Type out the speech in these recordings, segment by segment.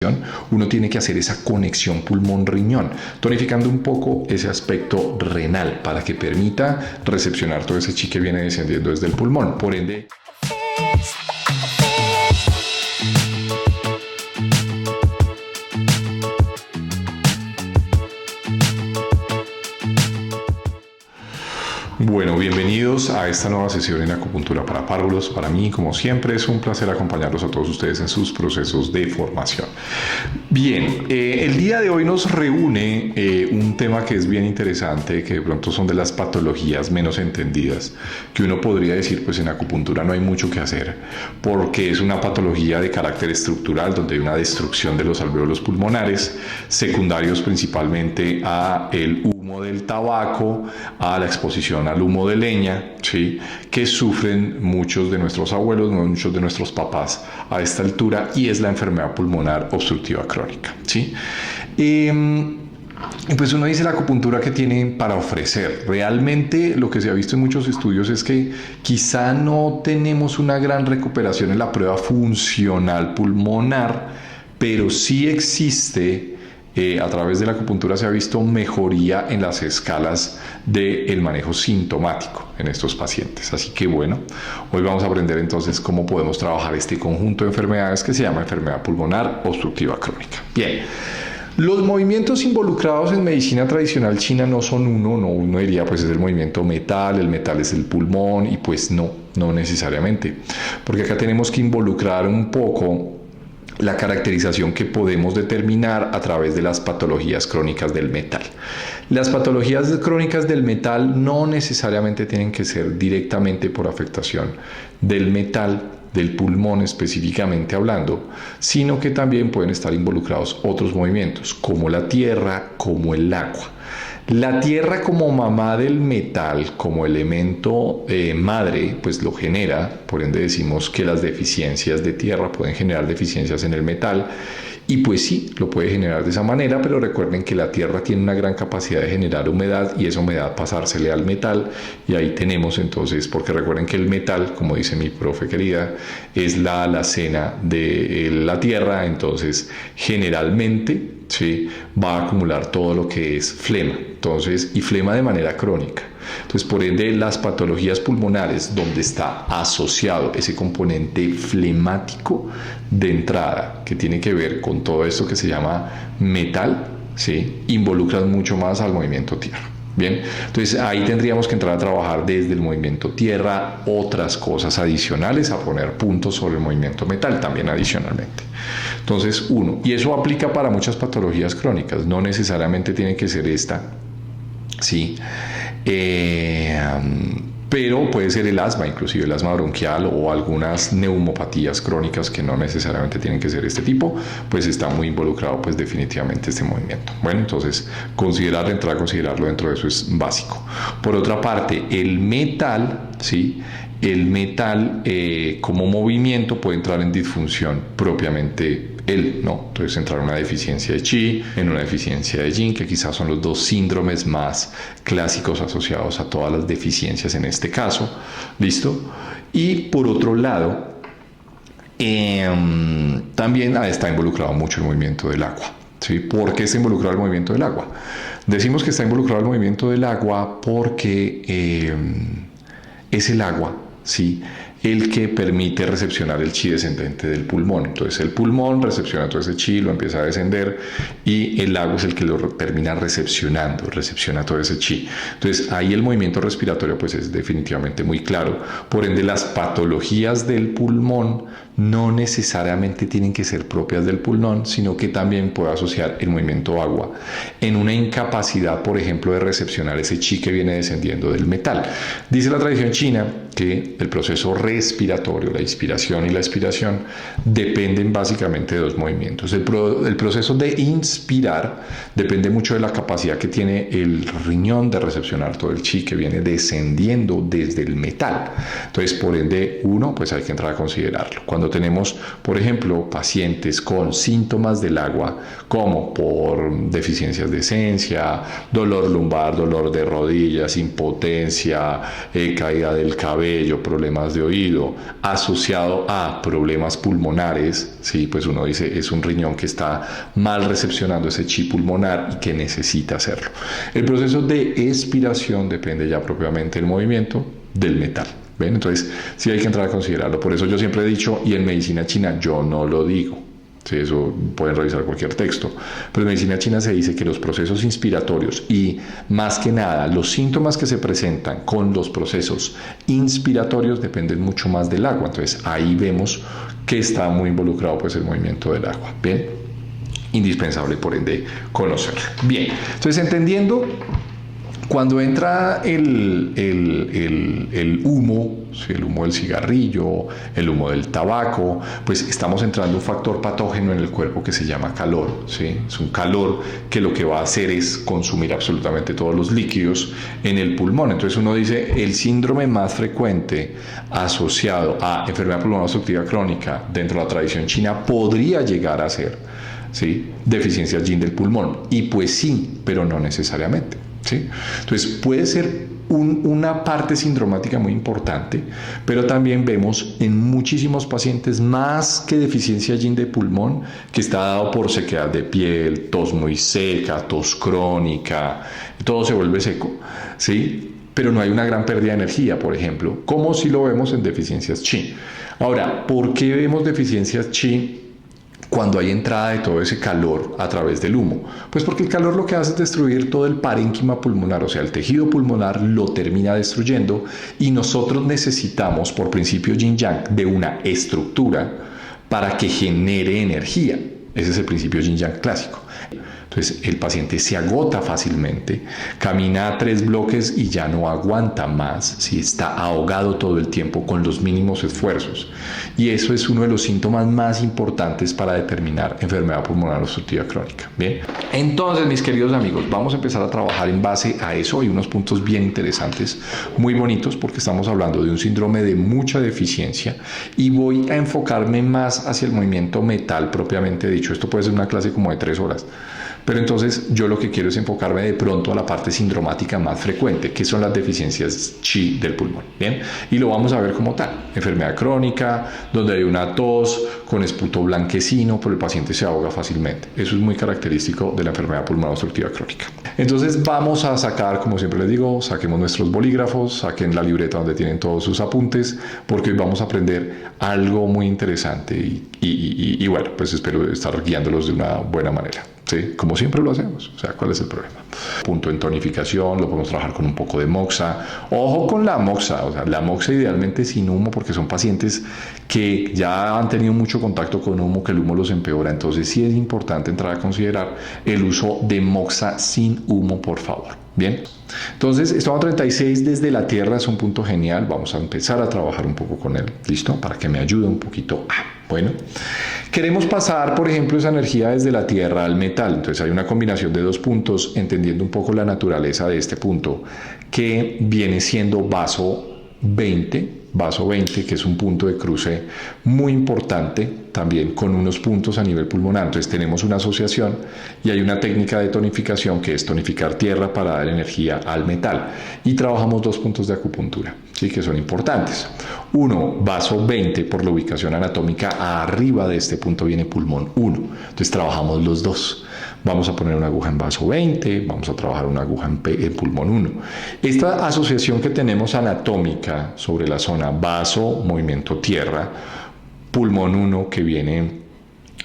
respiración, uno tiene que hacer esa conexión pulmón-riñón, tonificando un poco ese aspecto renal para que permita recepcionar todo ese chi que viene descendiendo desde el pulmón. Por ende, bueno, bienvenidos a esta nueva sesión en acupuntura para párvulos. Para mí, como siempre, es un placer acompañarlos a todos ustedes en sus procesos de formación. Bien, el día de hoy nos reúne un tema que es bien interesante, que de pronto son de las patologías menos entendidas, que uno podría decir, pues en acupuntura no hay mucho que hacer, porque es una patología de carácter estructural, donde hay una destrucción de los alvéolos pulmonares, secundarios principalmente a el humo del tabaco, a la exposición al humo de leña, ¿sí?, que sufren muchos de nuestros abuelos, muchos de nuestros papás a esta altura, y es la enfermedad pulmonar obstructiva crónica, ¿sí? Pues uno dice la acupuntura que tiene para ofrecer. Realmente lo que se ha visto en muchos estudios es que quizá no tenemos una gran recuperación en la prueba funcional pulmonar, pero sí existe. A través de la acupuntura se ha visto mejoría en las escalas del manejo sintomático en estos pacientes. Así que bueno, hoy vamos a aprender entonces cómo podemos trabajar este conjunto de enfermedades que se llama enfermedad pulmonar obstructiva crónica. Bien. Los movimientos involucrados en medicina tradicional china no son uno diría pues es el movimiento metal, el metal es el pulmón, y pues no necesariamente, porque acá tenemos que involucrar un poco la caracterización que podemos determinar a través de las patologías crónicas del metal. Las patologías crónicas del metal no necesariamente tienen que ser directamente por afectación del metal, del pulmón específicamente hablando, sino que también pueden estar involucrados otros movimientos, como la tierra, como el agua. La tierra como mamá del metal, como elemento madre, pues lo genera, por ende decimos que las deficiencias de tierra pueden generar deficiencias en el metal, y pues sí, lo puede generar de esa manera, pero recuerden que la tierra tiene una gran capacidad de generar humedad, y esa humedad pasársele al metal, y ahí tenemos entonces, porque recuerden que el metal, como dice mi profe querida, es la alacena de la tierra, entonces generalmente, ¿sí?, va a acumular todo lo que es flema, entonces, y flema de manera crónica. Entonces, por ende, las patologías pulmonares donde está asociado ese componente flemático de entrada, que tiene que ver con todo esto que se llama metal, ¿sí?, involucran mucho más al movimiento tierra. Bien, entonces ahí tendríamos que entrar a trabajar desde el movimiento tierra otras cosas adicionales, a poner puntos sobre el movimiento metal también adicionalmente. Entonces, y eso aplica para muchas patologías crónicas, no necesariamente tiene que ser esta, ¿sí? Pero puede ser el asma, inclusive el asma bronquial, o algunas neumopatías crónicas que no necesariamente tienen que ser este tipo, pues está muy involucrado pues definitivamente este movimiento. Bueno, entonces entrar a considerarlo dentro de eso es básico. Por otra parte, el metal, ¿sí?, el metal como movimiento puede entrar en disfunción propiamente ¿no? Entonces entrar en una deficiencia de chi, en una deficiencia de yin, que quizás son los dos síndromes más clásicos asociados a todas las deficiencias en este caso. ¿Listo? Y por otro lado, también está involucrado mucho el movimiento del agua. ¿Sí? ¿Por qué está involucrado el movimiento del agua? Decimos que está involucrado el movimiento del agua porque es el agua, ¿sí?, el que permite recepcionar el chi descendente del pulmón. Entonces el pulmón recepciona todo ese chi, lo empieza a descender, y el agua es el que lo termina recepciona todo ese chi. Entonces ahí el movimiento respiratorio pues es definitivamente muy claro. Por ende, las patologías del pulmón no necesariamente tienen que ser propias del pulmón, sino que también puede asociar el movimiento agua en una incapacidad, por ejemplo, de recepcionar ese chi que viene descendiendo del metal. Dice la tradición china que el proceso respiratorio, la inspiración y la expiración, dependen básicamente de dos movimientos. El proceso de inspirar depende mucho de la capacidad que tiene el riñón de recepcionar todo el chi que viene descendiendo desde el metal. Entonces, por ende, pues hay que entrar a considerarlo. Cuando tenemos, por ejemplo, pacientes con síntomas del agua, como por deficiencias de esencia, dolor lumbar, dolor de rodillas, impotencia, caída del cabello, problemas de oído, obstruido, asociado a problemas pulmonares, ¿sí? Pues uno dice es un riñón que está mal recepcionando ese chi pulmonar y que necesita hacerlo. El proceso de expiración depende ya propiamente del movimiento del metal. ¿Ven? Entonces sí hay que entrar a considerarlo. Por eso yo siempre he dicho, y en medicina china yo no lo digo. Sí, eso pueden revisar cualquier texto. Pero en medicina china se dice que los procesos inspiratorios y más que nada los síntomas que se presentan con los procesos inspiratorios dependen mucho más del agua. Entonces ahí vemos que está muy involucrado pues el movimiento del agua. Bien, indispensable por ende conocerlo. Bien, entonces entendiendo cuando entra el humo, ¿sí? El humo del cigarrillo, el humo del tabaco, pues estamos entrando un factor patógeno en el cuerpo que se llama calor, ¿sí? Es un calor que lo que va a hacer es consumir absolutamente todos los líquidos en el pulmón. Entonces uno dice, el síndrome más frecuente asociado a enfermedad pulmonar obstructiva crónica dentro de la tradición china podría llegar a ser, ¿sí? Deficiencia yin del pulmón. Y pues sí, pero no necesariamente. ¿Sí? Entonces puede ser una parte sindromática muy importante, pero también vemos en muchísimos pacientes más que deficiencia yin de pulmón, que está dado por sequedad de piel, tos muy seca, tos crónica, todo se vuelve seco, ¿sí? Pero no hay una gran pérdida de energía, por ejemplo, como si lo vemos en deficiencias chi. Ahora, ¿por qué vemos deficiencias chi cuando hay entrada de todo ese calor a través del humo? Pues porque el calor lo que hace es destruir todo el parénquima pulmonar, o sea, el tejido pulmonar lo termina destruyendo y nosotros necesitamos, por principio yin-yang, de una estructura para que genere energía. Ese es el principio yin-yang clásico. Entonces el paciente se agota fácilmente, camina 3 bloques y ya no aguanta más, si está ahogado todo el tiempo con los mínimos esfuerzos. Y eso es uno de los síntomas más importantes para determinar enfermedad pulmonar obstructiva crónica. Bien, entonces mis queridos amigos, vamos a empezar a trabajar en base a eso. Hay unos puntos bien interesantes, muy bonitos, porque estamos hablando de un síndrome de mucha deficiencia y voy a enfocarme más hacia el movimiento metal propiamente dicho. Esto puede ser una clase como de 3 horas. Pero entonces yo lo que quiero es enfocarme de pronto a la parte sindromática más frecuente, que son las deficiencias chi del pulmón. Bien, y lo vamos a ver como tal: enfermedad crónica, donde hay una tos con esputo blanquecino, pero el paciente se ahoga fácilmente. Eso es muy característico de la enfermedad pulmonar obstructiva crónica. Entonces vamos a sacar, como siempre les digo, saquemos nuestros bolígrafos, saquen la libreta donde tienen todos sus apuntes, porque hoy vamos a aprender algo muy interesante y bueno, pues espero estar guiándolos de una buena manera. ¿Sí? Como siempre lo hacemos. O sea, ¿cuál es el problema? Punto en tonificación, lo podemos trabajar con un poco de moxa. Ojo con la moxa, o sea, la moxa idealmente sin humo, porque son pacientes que ya han tenido mucho contacto con humo, que el humo los empeora. Entonces sí es importante entrar a considerar el uso de moxa sin humo, por favor. Bien, entonces estamos 36 desde la Tierra, es un punto genial. Vamos a empezar a trabajar un poco con él, ¿listo? Para que me ayude un poquito. Bueno, queremos pasar, por ejemplo, esa energía desde la Tierra al metal. Entonces hay una combinación de 2 puntos, entendiendo un poco la naturaleza de este punto, que viene siendo vaso 20, que es un punto de cruce muy importante, también con unos puntos a nivel pulmonar. Entonces tenemos una asociación y hay una técnica de tonificación, que es tonificar tierra para dar energía al metal, y trabajamos 2 puntos de acupuntura, ¿sí? Que son importantes. Uno, vaso 20, por la ubicación anatómica, arriba de este punto viene pulmón 1, entonces trabajamos los 2. Vamos a poner una aguja en vaso 20, vamos a trabajar una aguja en pulmón 1. Esta asociación que tenemos anatómica sobre la zona vaso, movimiento tierra, pulmón 1 que viene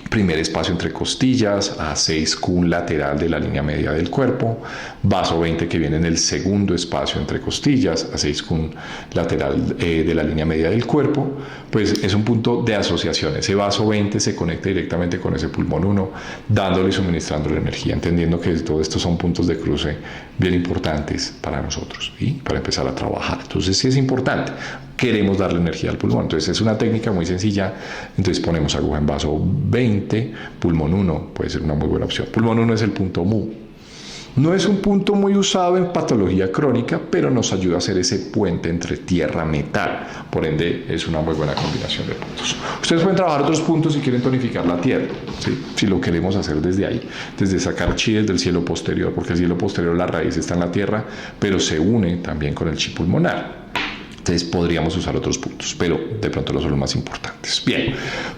primer espacio entre costillas, A6 Q lateral de la línea media del cuerpo, vaso 20 que viene en el segundo espacio entre costillas, A6 Q lateral de la línea media del cuerpo, pues es un punto de asociación. Ese vaso 20 se conecta directamente con ese pulmón 1, dándole y suministrándole energía, entendiendo que todos estos son puntos de cruce bien importantes para nosotros y para empezar a trabajar. Entonces sí es importante. Queremos darle energía al pulmón. Entonces es una técnica muy sencilla. Entonces ponemos aguja en vaso 20, pulmón 1 puede ser una muy buena opción. Pulmón 1 es el punto mu. No es un punto muy usado en patología crónica, pero nos ayuda a hacer ese puente entre tierra-metal. Por ende, es una muy buena combinación de puntos. Ustedes pueden trabajar otros puntos si quieren tonificar la tierra, ¿sí? Si lo queremos hacer desde ahí, desde sacar chi desde el cielo posterior, porque el cielo posterior, la raíz está en la tierra, pero se une también con el chi pulmonar. Entonces podríamos usar otros puntos, pero de pronto no son los más importantes. Bien,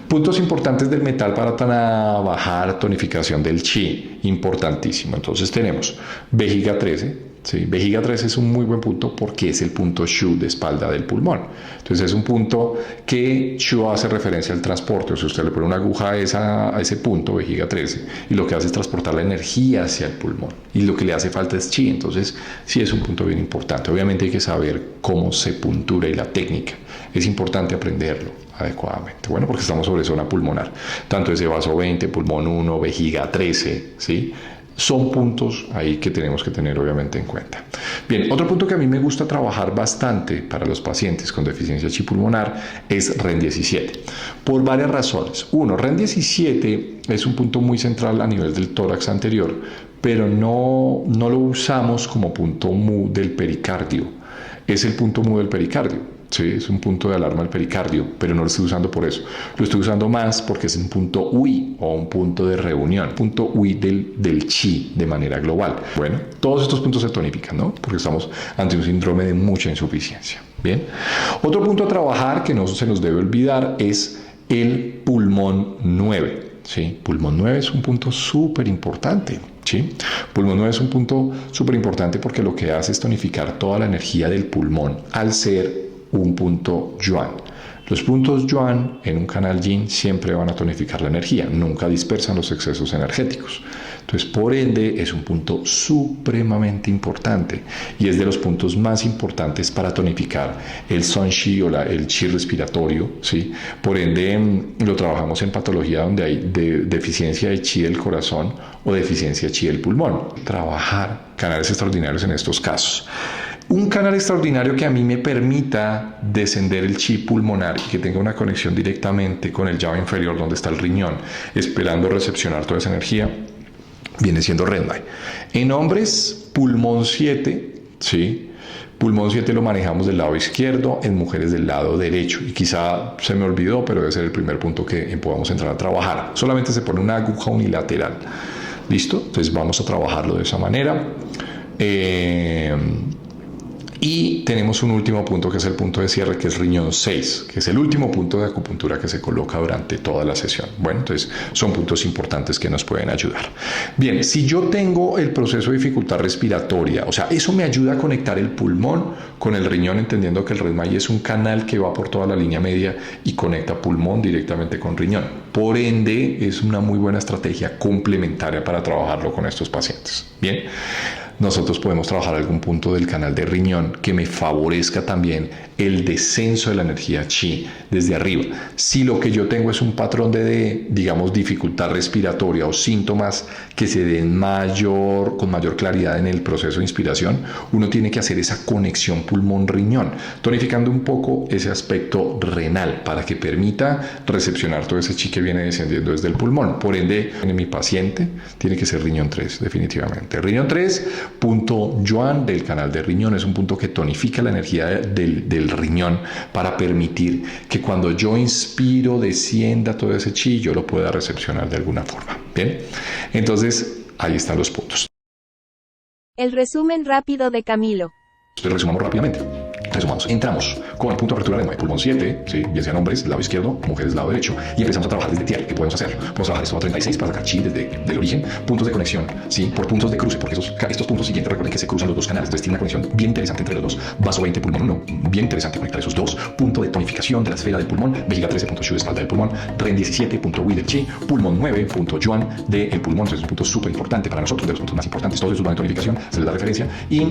puntos importantes del metal para trabajar tonificación del chi, importantísimo. Entonces tenemos vejiga 13. Sí, vejiga 13 es un muy buen punto porque es el punto Shu de espalda del pulmón. Entonces es un punto que Shu hace referencia al transporte. O sea, usted le pone una aguja a ese punto, vejiga 13, y lo que hace es transportar la energía hacia el pulmón. Y lo que le hace falta es chi. Entonces sí es un punto bien importante. Obviamente hay que saber cómo se puntura y la técnica. Es importante aprenderlo adecuadamente. Bueno, porque estamos sobre zona pulmonar. Tanto ese vaso 20, pulmón 1, vejiga 13, ¿sí? Son puntos ahí que tenemos que tener obviamente en cuenta. Bien, otro punto que a mí me gusta trabajar bastante para los pacientes con deficiencia chi pulmonar es REN 17, por varias razones. Uno, REN 17 es un punto muy central a nivel del tórax anterior, pero no lo usamos como punto mu del pericardio. Es el punto mu del pericardio. Sí, es un punto de alarma del pericardio, pero no lo estoy usando por eso. Lo estoy usando más porque es un punto UI o un punto de reunión, punto UI del chi de manera global. Bueno, todos estos puntos se tonifican, ¿no? Porque estamos ante un síndrome de mucha insuficiencia. Bien. Otro punto a trabajar que no se nos debe olvidar es el pulmón 9. ¿Sí? Pulmón 9 es un punto súper importante. ¿Sí? Pulmón 9 es un punto súper importante porque lo que hace es tonificar toda la energía del pulmón al ser un punto yuan. Los puntos yuan en un canal yin siempre van a tonificar la energía, nunca dispersan los excesos energéticos. Entonces, por ende, es un punto supremamente importante y es de los puntos más importantes para tonificar el son chi o el chi respiratorio, ¿sí? Por ende, lo trabajamos en patología donde hay deficiencia de chi del corazón o deficiencia de chi del pulmón. Trabajar canales extraordinarios en estos casos. Un canal extraordinario que a mí me permita descender el chi pulmonar y que tenga una conexión directamente con el llave inferior donde está el riñón, esperando recepcionar toda esa energía, viene siendo Rendai. En hombres, pulmón 7, ¿sí? Pulmón 7 lo manejamos del lado izquierdo, en mujeres del lado derecho. Y quizá se me olvidó, pero debe ser el primer punto que podamos entrar a trabajar. Solamente se pone una aguja unilateral. ¿Listo? Entonces vamos a trabajarlo de esa manera. Y tenemos un último punto que es el punto de cierre, que es riñón 6, que es el último punto de acupuntura que se coloca durante toda la sesión. Bueno, entonces son puntos importantes que nos pueden ayudar. Bien, si yo tengo el proceso de dificultad respiratoria, o sea, eso me ayuda a conectar el pulmón con el riñón, entendiendo que el RESMAI es un canal que va por toda la línea media y conecta pulmón directamente con riñón. Por ende, es una muy buena estrategia complementaria para trabajarlo con estos pacientes. Bien. Nosotros podemos trabajar algún punto del canal de riñón que me favorezca también el descenso de la energía chi desde arriba. Si lo que yo tengo es un patrón de digamos, dificultad respiratoria o síntomas que se den con mayor claridad en el proceso de inspiración, uno tiene que hacer esa conexión pulmón-riñón, tonificando un poco ese aspecto renal para que permita recepcionar todo ese chi que viene descendiendo desde el pulmón. Por ende, en mi paciente tiene que ser riñón 3, definitivamente. Riñón 3, punto yuan del canal de riñón, es un punto que tonifica la energía del riñón para permitir que cuando yo inspiro descienda todo ese chi, yo lo pueda recepcionar de alguna forma. Bien, entonces ahí están los puntos. El resumen rápido de Camilo. Resumamos rápidamente. Entramos con el punto de apertura de pulmón 7, ¿sí? Bien sean hombres, lado izquierdo, mujeres, lado derecho. Y empezamos a trabajar desde tiel. ¿Qué podemos hacer? Podemos trabajar esto a 36 para sacar chi desde el origen. Puntos de conexión, ¿sí? Por puntos de cruce, porque estos puntos siguientes recuerden que se cruzan los dos canales. Entonces tiene una conexión bien interesante entre los dos. Vaso 20, pulmón 1. Bien interesante conectar esos dos. Punto de tonificación de la esfera del pulmón. Vejiga 13, punto Shu de espalda del pulmón. REN 17, punto Wi del chi. Pulmón 9, punto yuan del pulmón. Entonces es un punto súper importante para nosotros, de los puntos más importantes. Todos esos van de tonificación, se les da referencia. Y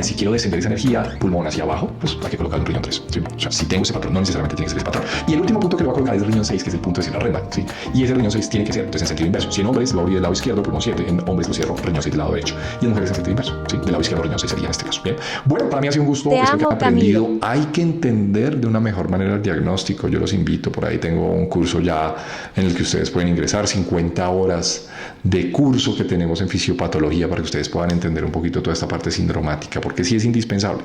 si quiero descender esa energía, pulmón hacia abajo, pues hay que colocar un riñón 3. ¿Sí? O sea, si tengo ese patrón, no necesariamente tiene que ser ese patrón. Y el último punto que le voy a colocar es el riñón 6, que es el punto de cierre RENDAI, ¿sí? Y ese riñón 6 tiene que ser, entonces, en sentido inverso. Si en hombres lo abrí del lado izquierdo, pulmón 7, en hombres lo cierro, riñón 6 del lado derecho. Y en mujeres en sentido inverso, ¿sí? Del lado izquierdo, riñón 6 sería en este caso. Bien. Bueno, para mí ha sido un gusto. Espero que hayan aprendido. Camilo. Hay que entender de una mejor manera el diagnóstico. Yo los invito, por ahí tengo un curso ya en el que ustedes pueden ingresar, 50 horas de curso que tenemos en fisiopatología para que ustedes puedan entender un poquito toda esta parte sindromática, porque sí es indispensable.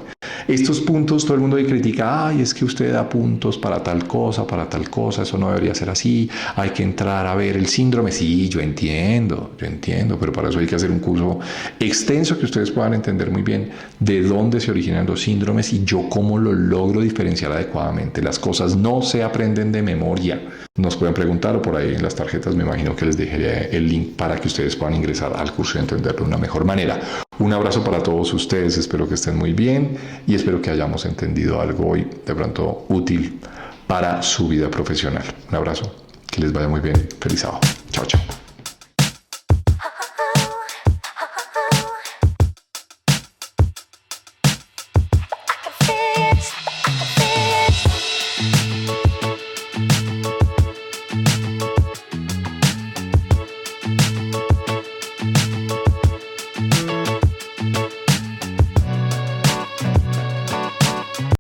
Estos puntos, todo el mundo hoy critica, ay, es que usted da puntos para tal cosa, eso no debería ser así, hay que entrar a ver el síndrome. Sí, yo entiendo, pero para eso hay que hacer un curso extenso que ustedes puedan entender muy bien de dónde se originan los síndromes y yo cómo lo logro diferenciar adecuadamente. Las cosas no se aprenden de memoria. Nos pueden preguntar o por ahí en las tarjetas me imagino que les dejaré el link para que ustedes puedan ingresar al curso y entenderlo de una mejor manera. Un abrazo para todos ustedes, espero que estén muy bien y espero que hayamos entendido algo hoy de pronto útil para su vida profesional. Un abrazo, que les vaya muy bien, feliz sábado. Chao, chao.